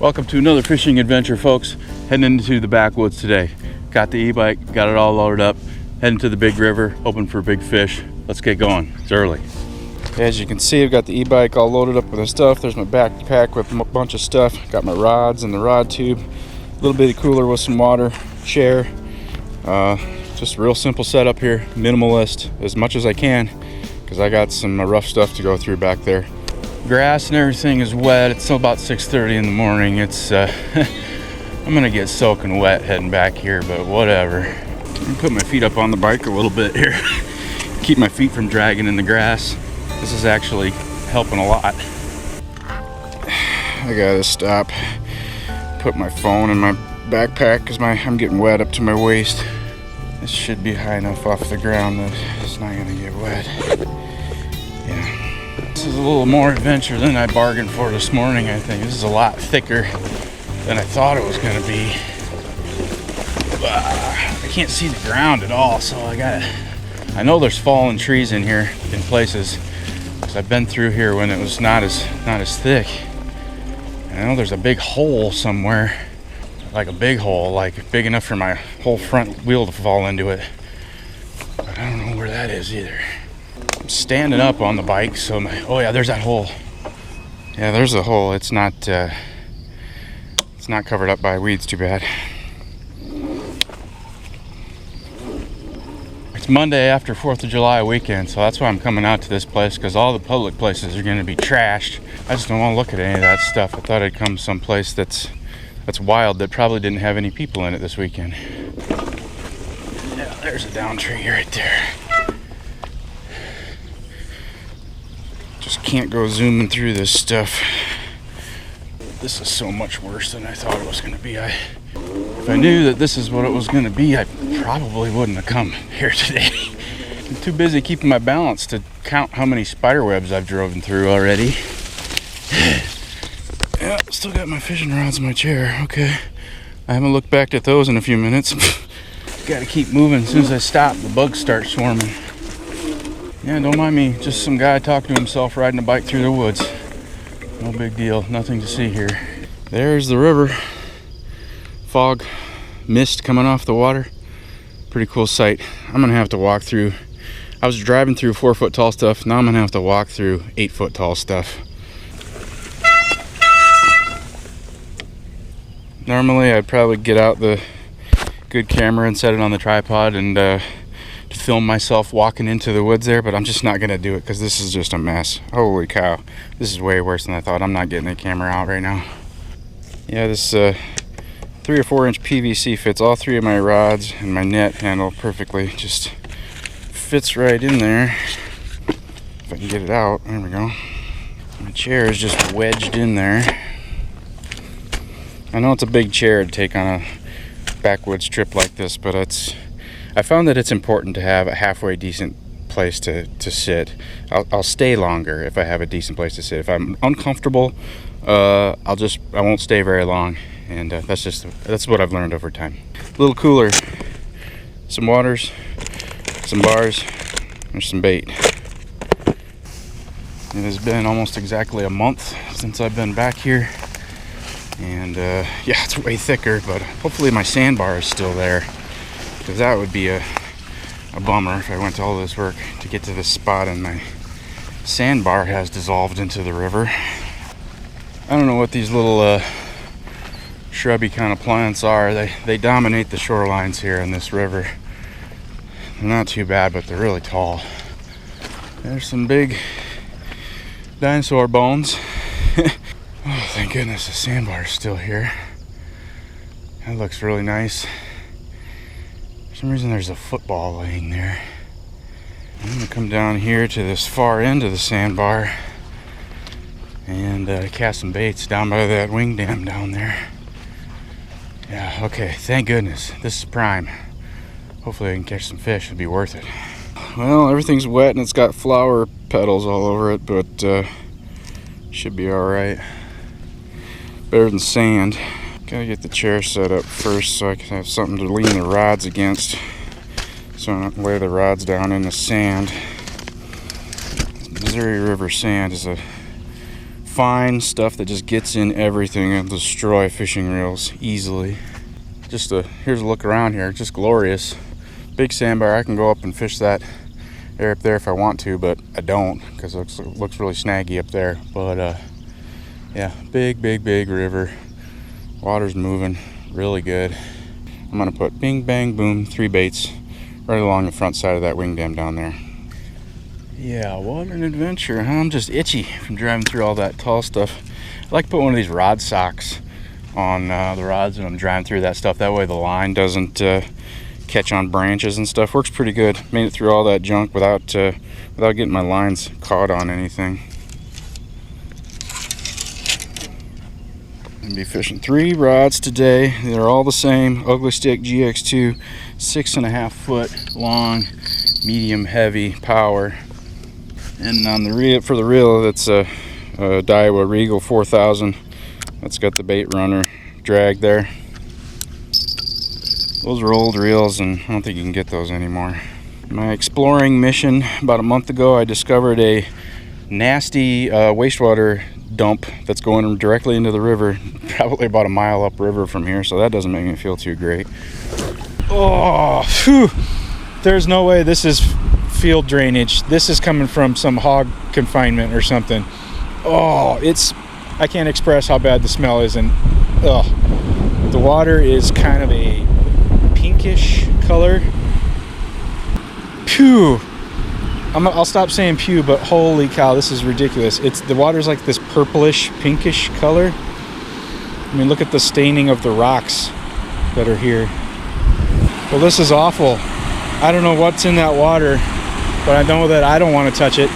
Welcome to another fishing adventure, folks. Heading into the backwoods today. Got the e-bike, got it all loaded up. Heading to the big river, hoping for big fish. Let's get going. It's early. As you can see, I've got the e-bike all loaded up with the stuff. There's my backpack with a bunch of stuff. Got my rods and the rod tube. A little bitty cooler with some water, chair. Just a real simple setup here. Minimalist as much as I can because I got some rough stuff to go through back there. Grass and everything is wet. It's still about 6:30 in the morning. It's I'm gonna get soaking wet heading back here, but whatever. I'm gonna put my feet up on the bike a little bit here. Keep my feet from dragging in the grass. This is actually helping a lot. I gotta stop. Put my phone in my backpack because I'm getting wet up to my waist. This should be high enough off the ground that it's not gonna get wet. Yeah. This is a little more adventure than I bargained for this morning, I think. This is a lot thicker than I thought it was gonna be. I can't see the ground at all, so I know there's fallen trees in here in places, because I've been through here when it was not as thick. And I know there's a big hole somewhere, like a big hole, like big enough for my whole front wheel to fall into it. But I don't know where that is either. I'm standing up on the bike, so oh yeah, there's that hole. Yeah, there's a hole. It's not covered up by weeds, too bad. It's Monday after 4th of July weekend, so that's why I'm coming out to this place, because all the public places are going to be trashed. I just don't want to look at any of that stuff. I thought I'd come someplace that's wild, that probably didn't have any people in it this weekend. Yeah, there's a down tree right there. Just can't go zooming through this stuff. This is so much worse than I thought it was going to be. If I knew that this is what it was going to be, I probably wouldn't have come here today. I'm too busy keeping my balance to count how many spider webs I've driven through already. Yeah, still got my fishing rods in my chair. Okay, I haven't looked back at those in a few minutes. Got to keep moving. As soon as I stop, the bugs start swarming. Yeah, don't mind me. Just some guy talking to himself riding a bike through the woods. No big deal. Nothing to see here. There's the river. Fog, mist coming off the water. Pretty cool sight. I'm gonna have to walk through. I was driving through 4-foot tall stuff. Now I'm gonna have to walk through 8-foot tall stuff. Normally I'd probably get out the good camera and set it on the tripod and film myself walking into the woods there, but I'm just not gonna do it because this is just a mess. Holy cow, this is way worse than I thought. I'm not getting the camera out right now. Yeah, this 3 or 4 inch PVC fits all 3 of my rods, and my net handle perfectly. Just fits right in there. If I can get it out, there we go. My chair is just wedged in there. I know it's a big chair to take on a backwoods trip like this, but I found that it's important to have a halfway decent place to sit. I'll stay longer if I have a decent place to sit. If I'm uncomfortable, I won't stay very long. And that's what I've learned over time. A little cooler, some waters, some bars, there's some bait. It has been almost exactly a month since I've been back here, and yeah, it's way thicker, but hopefully my sandbar is still there, because that would be a bummer if I went to all this work to get to this spot and my sandbar has dissolved into the river. I don't know what these little shrubby kind of plants are. They dominate the shorelines here in this river. They're not too bad, but they're really tall. There's some big dinosaur bones. Oh, thank goodness the sandbar is still here. That looks really nice. For some reason there's a football laying there. I'm gonna come down here to this far end of the sandbar and cast some baits down by that wing dam down there. Yeah, okay, thank goodness. This is prime. Hopefully I can catch some fish. It'll be worth it. Well, everything's wet and it's got flower petals all over it, but should be alright. Better than sand. Gotta get the chair set up first so I can have something to lean the rods against, so I don't lay the rods down in the sand. Missouri River sand is a fine stuff that just gets in everything and destroy fishing reels easily. Here's a look around here. Just glorious. Big sandbar. I can go up and fish that area up there if I want to, but I don't because it looks really snaggy up there. But yeah, big river. Water's moving really good. I'm gonna put bing bang boom 3 baits right along the front side of that wing dam down there. Yeah, what an adventure, huh? I'm just itchy from driving through all that tall stuff. I like to put one of these rod socks on the rods when I'm driving through that stuff. That way the line doesn't catch on branches and stuff. Works pretty good. Made it through all that junk without getting my lines caught on anything. I'm gonna be fishing 3 rods today. They're all the same. Ugly Stick GX2, 6.5 foot long, medium heavy power. And on the reel, for the reel, that's a Daiwa Regal 4000. That's got the bait runner drag there. Those are old reels, and I don't think you can get those anymore. My exploring mission about a month ago, I discovered a nasty wastewater dump that's going directly into the river, probably about a mile upriver from here, so that doesn't make me feel too great. Oh, phew. There's no way this is field drainage. This is coming from some hog confinement or something. Oh, I can't express how bad the smell is, and the water is kind of a pinkish color. Phew. I'll stop saying pew, but holy cow, this is ridiculous. The water's like this purplish, pinkish color. I mean, look at the staining of the rocks that are here. Well, this is awful. I don't know what's in that water, but I know that I don't want to touch it.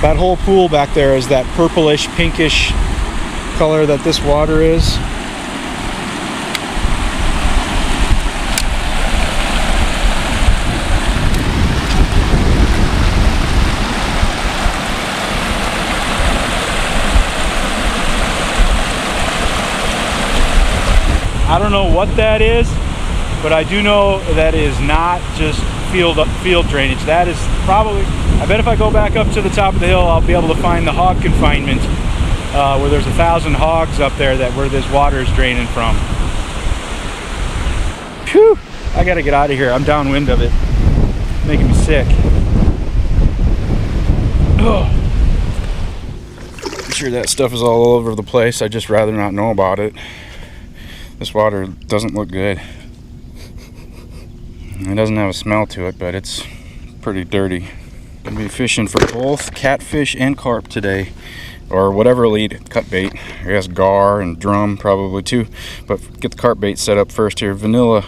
That whole pool back there is that purplish, pinkish color that this water is. I don't know what that is, but I do know that is not just field drainage. That is probably, I bet if I go back up to the top of the hill, I'll be able to find the hog confinement where there's 1,000 hogs up there where this water is draining from. Phew! I gotta get out of here. I'm downwind of it. It's making me sick. Oh. I'm sure that stuff is all over the place. I'd just rather not know about it. This water doesn't look good. It doesn't have a smell to it, but it's pretty dirty. I'm gonna be fishing for both catfish and carp today, or whatever will eat cut bait. I guess gar and drum probably too, but get the carp bait set up first here. Vanilla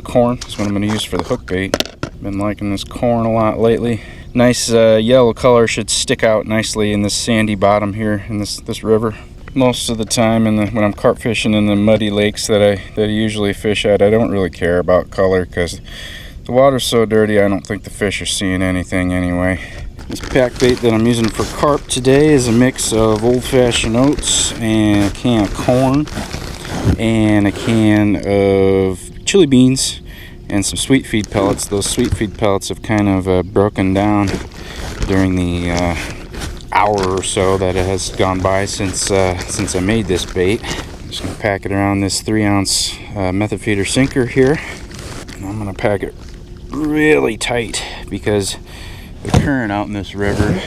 corn is what I'm gonna use for the hook bait. Been liking this corn a lot lately. Nice yellow color, should stick out nicely in this sandy bottom here in this river. Most of the time when I'm carp fishing in the muddy lakes that I usually fish at, I don't really care about color because the water's so dirty I don't think the fish are seeing anything anyway. This pack bait that I'm using for carp today is a mix of old-fashioned oats and a can of corn and a can of chili beans and some sweet feed pellets. Those sweet feed pellets have kind of broken down during the hour or so that it has gone by since I made this bait. I'm just gonna pack it around this 3-ounce method feeder sinker here, and I'm gonna pack it really tight because the current out in this river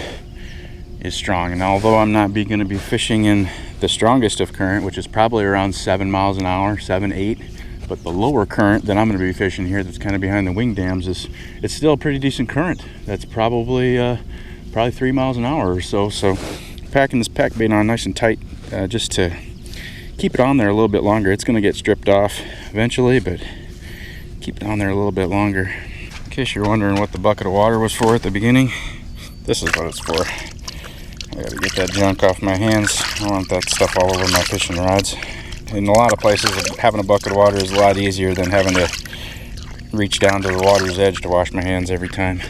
is strong. And although I'm not gonna be fishing in the strongest of current, which is probably around 7 miles an hour, 7, 8, but the lower current that I'm gonna be fishing here, that's kind of behind the wing dams, it's still a pretty decent current. That's probably 3 miles an hour or so. So packing this pack bait on nice and tight just to keep it on there a little bit longer. It's going to get stripped off eventually, but keep it on there a little bit longer. In case you're wondering what the bucket of water was for at the beginning, this is what it's for. I gotta get that junk off my hands. I don't want that stuff all over my fishing rods. In a lot of places, having a bucket of water is a lot easier than having to reach down to the water's edge to wash my hands every time.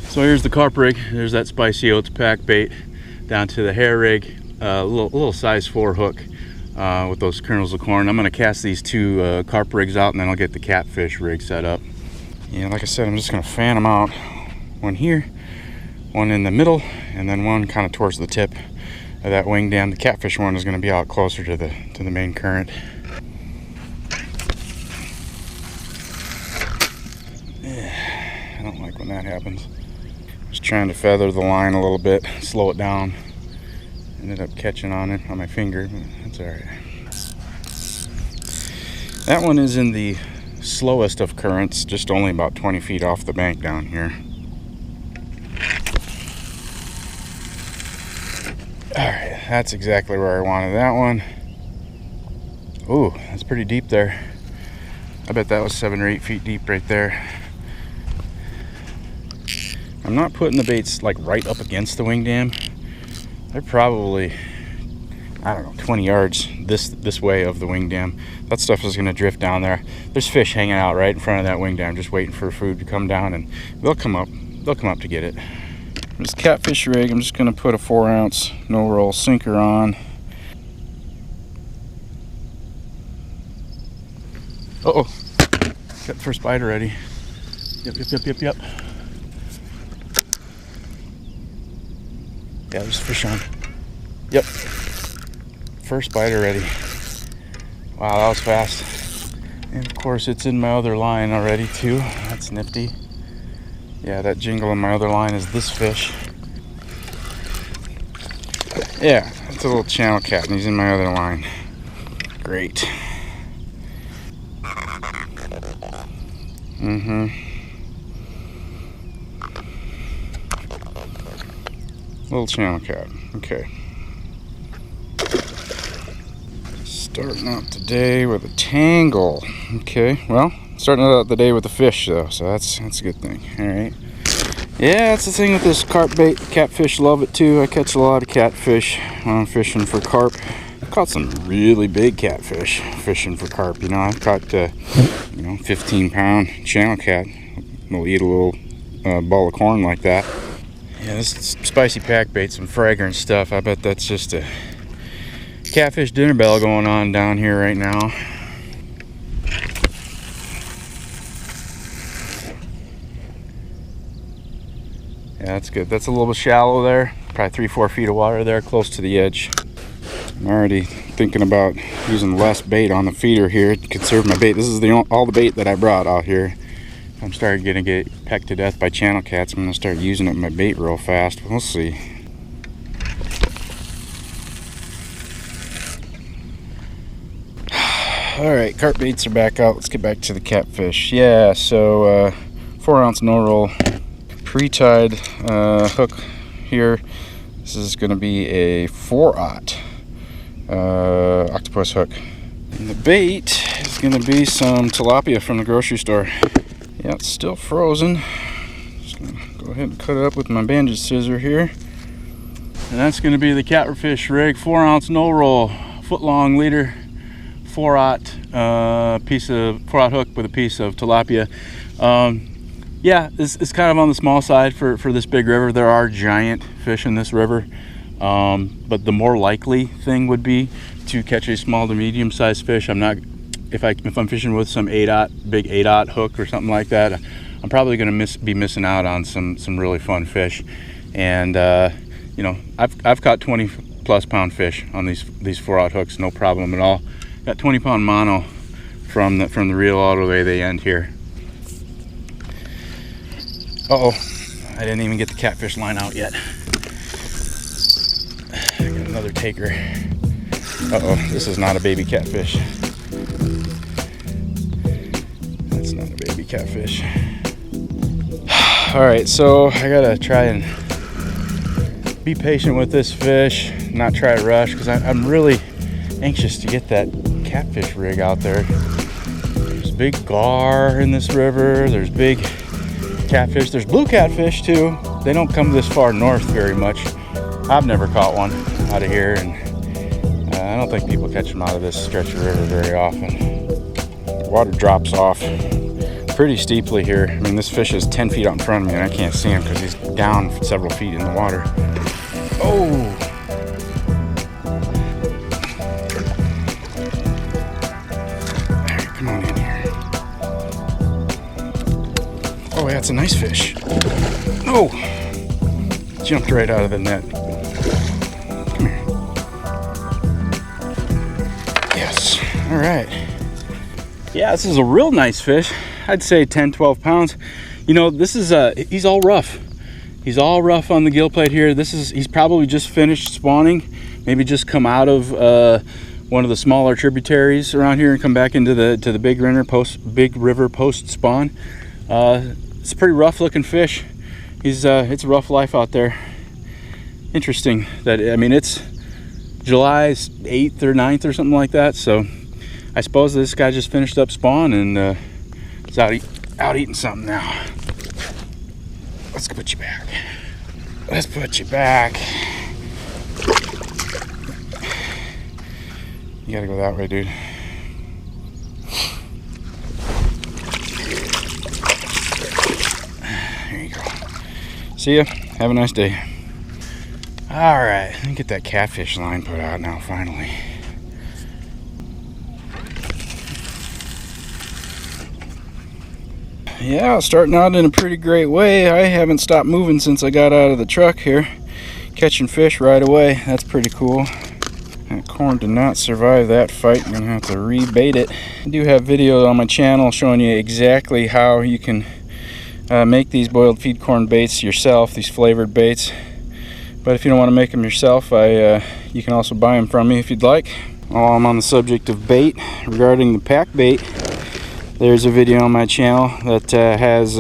So here's the carp rig. There's that spicy oats pack bait down to the hair rig, little size 4 hook with those kernels of corn. I'm gonna cast these 2 carp rigs out, and then I'll get the catfish rig set up. Yeah, like I said, I'm just gonna fan them out. One here, one in the middle, and then one kind of towards the tip. of that wing dam. The catfish one is going to be out closer to the main current. I don't like when that happens. Just trying to feather the line a little bit, slow it down. Ended up catching on it on my finger, but that's all right. That one is in the slowest of currents, just only about 20 feet off the bank down here. All right, that's exactly where I wanted that one. Ooh, that's pretty deep there. I bet that was 7 or 8 feet deep right there. I'm not putting the baits like right up against the wing dam. They're probably, I don't know, 20 yards this way of the wing dam. That stuff is gonna drift down there. There's fish hanging out right in front of that wing dam, just waiting for food to come down, and they'll come up to get it. This catfish rig, I'm just gonna put a 4-ounce no-roll sinker on. Uh-oh, got the first bite already. Yep. Yeah, there's fish on. Yep. First bite already. Wow, that was fast. And of course it's in my other line already too. That's nifty. Yeah, that jingle in my other line is this fish. Yeah, it's a little channel cat and he's in my other line. Great. Little channel cat. Okay. Starting out today with a tangle. Okay, well, starting out the day with a fish though, so that's a good thing. All right. Yeah, that's the thing with this carp bait. Catfish love it too. I catch a lot of catfish when I'm fishing for carp. I've caught some really big catfish fishing for carp. You know, I've caught 15-pound channel cat. They'll eat a little ball of corn like that. Yeah, this spicy pack bait, some fragrant stuff. I bet that's just a catfish dinner bell going on down here right now. Yeah, that's good. That's a little bit shallow there. Probably 3-4 feet of water there, close to the edge. I'm already thinking about using less bait on the feeder here to conserve my bait. This is all the bait that I brought out here. I'm starting to get pecked to death by channel cats. I'm going to start using up my bait real fast. We'll see. Alright, carp baits are back out. Let's get back to the catfish. Yeah, so 4-ounce no-roll pre-tied hook here. This is going to be a 4-aught octopus hook. And the bait is going to be some tilapia from the grocery store. Yeah, it's still frozen. Just gonna go ahead and cut it up with my bandage scissor here. And that's gonna be the catfish rig, 4-ounce no-roll, foot-long leader, 4-aught hook with a piece of tilapia. Yeah, it's kind of on the small side for this big river. There are giant fish in this river, but the more likely thing would be to catch a small to medium-sized fish. If I'm fishing with some big 8-aught hook or something like that, I'm probably going to be missing out on some really fun fish. And I've caught 20+ pound fish on these 4-aught hooks, no problem at all. Got 20-pound mono from the reel all the way they end here. Uh-oh, I didn't even get the catfish line out yet. I got another taker. Uh-oh, this is not a baby catfish. That's not a baby catfish. Alright, so I gotta try and be patient with this fish, not try to rush, because I'm really anxious to get that catfish rig out there. There's big gar in this river, there's big catfish, there's blue catfish too. They don't come this far north very much. I've never caught one out of here, and I don't think people catch them out of this stretch of river very often. The water drops off pretty steeply here. I mean, this fish is 10 feet out in front of me and I can't see him because he's down several feet in the water. Oh! Come on in here. Oh, yeah, it's a nice fish. Oh! Jumped right out of the net. Come here. All right. Yeah, this is a real nice fish. I'd say 10, 12 pounds. You know, this is he's all rough. He's all rough on the gill plate here. He's probably just finished spawning, maybe just come out of one of the smaller tributaries around here and come back into the big river post spawn. It's a pretty rough looking fish. It's a rough life out there. Interesting that, I mean, it's July 8th or 9th or something like that, so I suppose this guy just finished up spawn and is out eating something now. Let's put you back. Let's put you back. You gotta go that way, dude. There you go. See ya. Have a nice day. All right, let me get that catfish line put out now, finally. Yeah, starting out in a pretty great way. I haven't stopped moving since I got out of the truck here. Catching fish right away. That's pretty cool. That corn did not survive that fight. I'm gonna have to rebait it. I do have videos on my channel showing you exactly how you can make these boiled feed corn baits yourself, these flavored baits. But if you don't want to make them yourself, you can also buy them from me if you'd like. While I'm on the subject of bait, regarding the pack bait, there's a video on my channel that has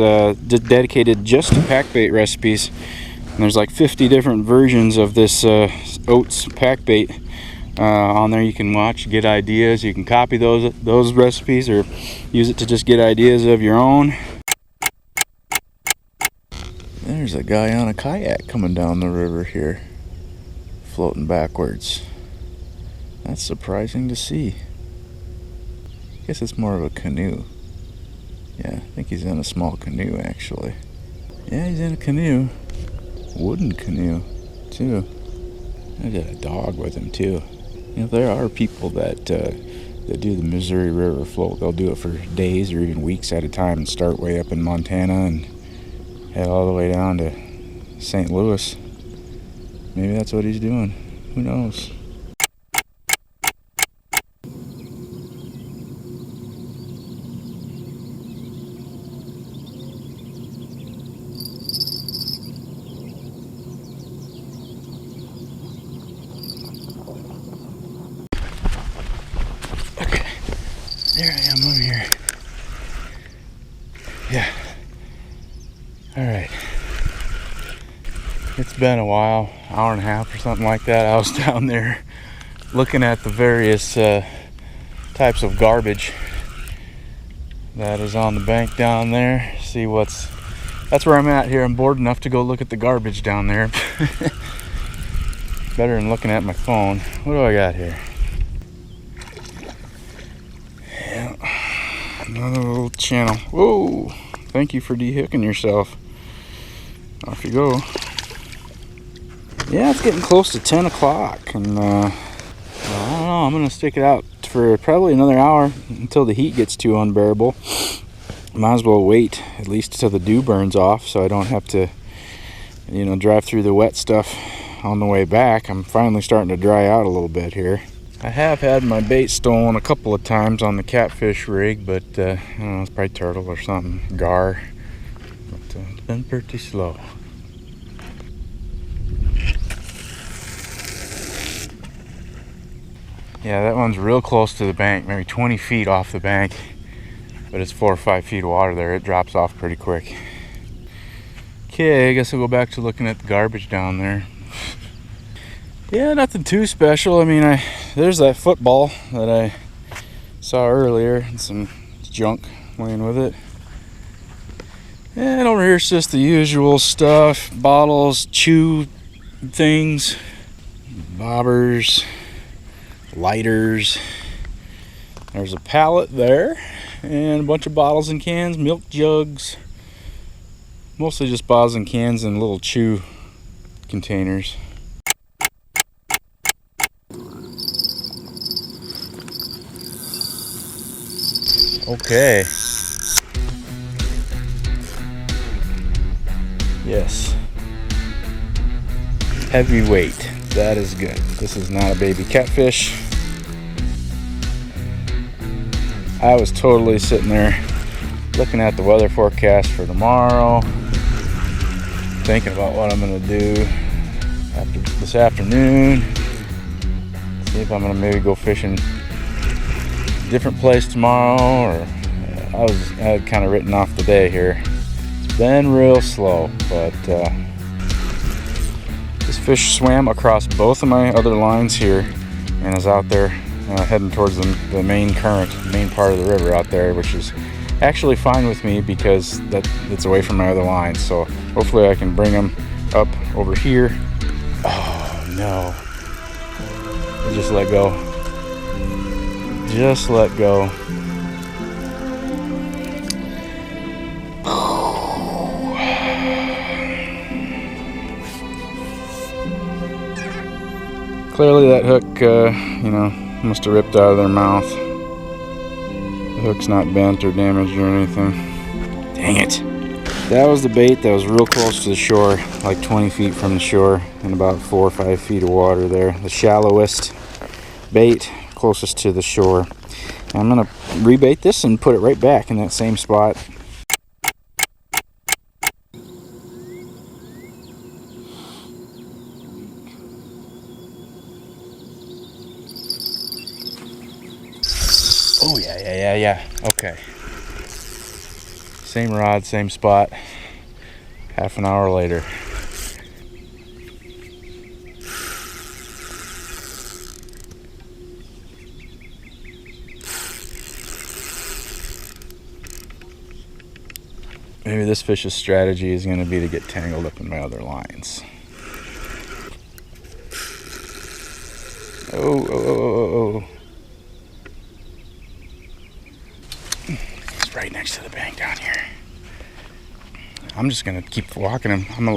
dedicated just to pack bait recipes. And there's like 50 different versions of this oats pack bait on there. You can watch, get ideas. You can copy those recipes or use it to just get ideas of your own. There's a guy on a kayak coming down the river here, floating backwards. That's surprising to see. I guess it's more of a canoe. Yeah, I think he's in a small canoe actually. Yeah, he's in a canoe. Wooden canoe too. I got a dog with him too. You know, there are people that do the Missouri River float. They'll do it for days or even weeks at a time and start way up in Montana and head all the way down to St. Louis. Maybe that's what he's doing. Who knows? Okay, there I am over here. Yeah. All right. It's been a while, hour and a half or something like that. I was down there looking at the various types of garbage that is on the bank down there. See that's where I'm at here. I'm bored enough to go look at the garbage down there. Better than looking at my phone. What do I got here? Yeah, another little channel. Whoa! Thank you for dehooking yourself. Off you go. Yeah, it's getting close to 10 o'clock, and I don't know, I'm gonna stick it out for probably another hour until the heat gets too unbearable. Might as well wait at least till the dew burns off so I don't have to, you know, drive through the wet stuff on the way back. I'm finally starting to dry out a little bit here. I have had my bait stolen a couple of times on the catfish rig, but I don't know, it's probably turtle or something, gar. But it's been pretty slow. Yeah, that one's real close to the bank, maybe 20 feet off the bank, but it's 4 or 5 feet of water there. It drops off pretty quick. Okay, I guess I'll go back to looking at the garbage down there. Yeah, nothing too special. I mean, there's that football that I saw earlier and some junk laying with it. And over here it's just the usual stuff, bottles, chew things, bobbers, lighters. There's a pallet there and a bunch of bottles and cans, milk jugs, mostly just bottles and cans and little chew containers. Okay. Yes. Heavyweight. That is good. This is not a baby catfish. I was totally sitting there looking at the weather forecast for tomorrow, thinking about what I'm gonna do after this afternoon. See if I'm gonna maybe go fishing a different place tomorrow, or I had kind of written off the day here. It's been real slow, but this fish swam across both of my other lines here and is out there heading towards the main current, main part of the river out there, which is actually fine with me because it's away from my other lines. So hopefully I can bring them up over here. Oh no, I just let go. Just let go. Clearly that hook, must have ripped out of their mouth. The hook's not bent or damaged or anything. Dang it. That was the bait that was real close to the shore, like 20 feet from the shore, and about 4 or 5 feet of water there. The shallowest bait closest to the shore. I'm gonna rebait this and put it right back in that same spot. Oh yeah. Okay. Same rod, same spot. Half an hour later. Maybe this fish's strategy is going to be to get tangled up in my other lines. Oh. He's right next to the bank down here. I'm just going to keep walking him. I'm going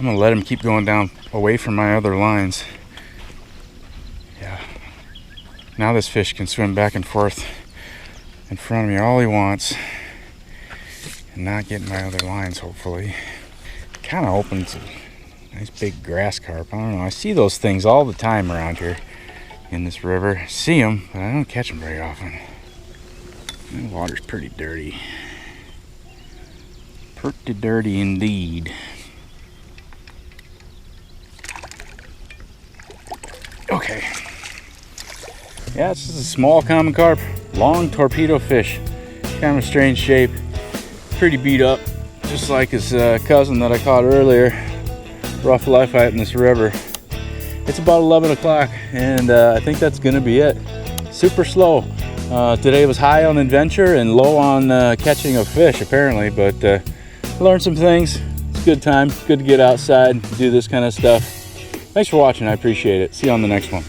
to let him keep going down away from my other lines. Yeah. Now this fish can swim back and forth in front of me all he wants and not get in my other lines, hopefully. Kind of open to nice big grass carp. I don't know. I see those things all the time around here in this river. I see them, but I don't catch them very often. The water's pretty dirty. Pretty dirty indeed. Okay. Yeah, this is a small common carp. Long torpedo fish. Kind of a strange shape. Pretty beat up. Just like his cousin that I caught earlier. Rough life out in this river. It's about 11 o'clock and I think that's gonna be it. Super slow. Today was high on adventure and low on catching of fish apparently, but learned some things. It's a good time. Good to get outside, do this kind of stuff. Thanks for watching. I appreciate it. See you on the next one.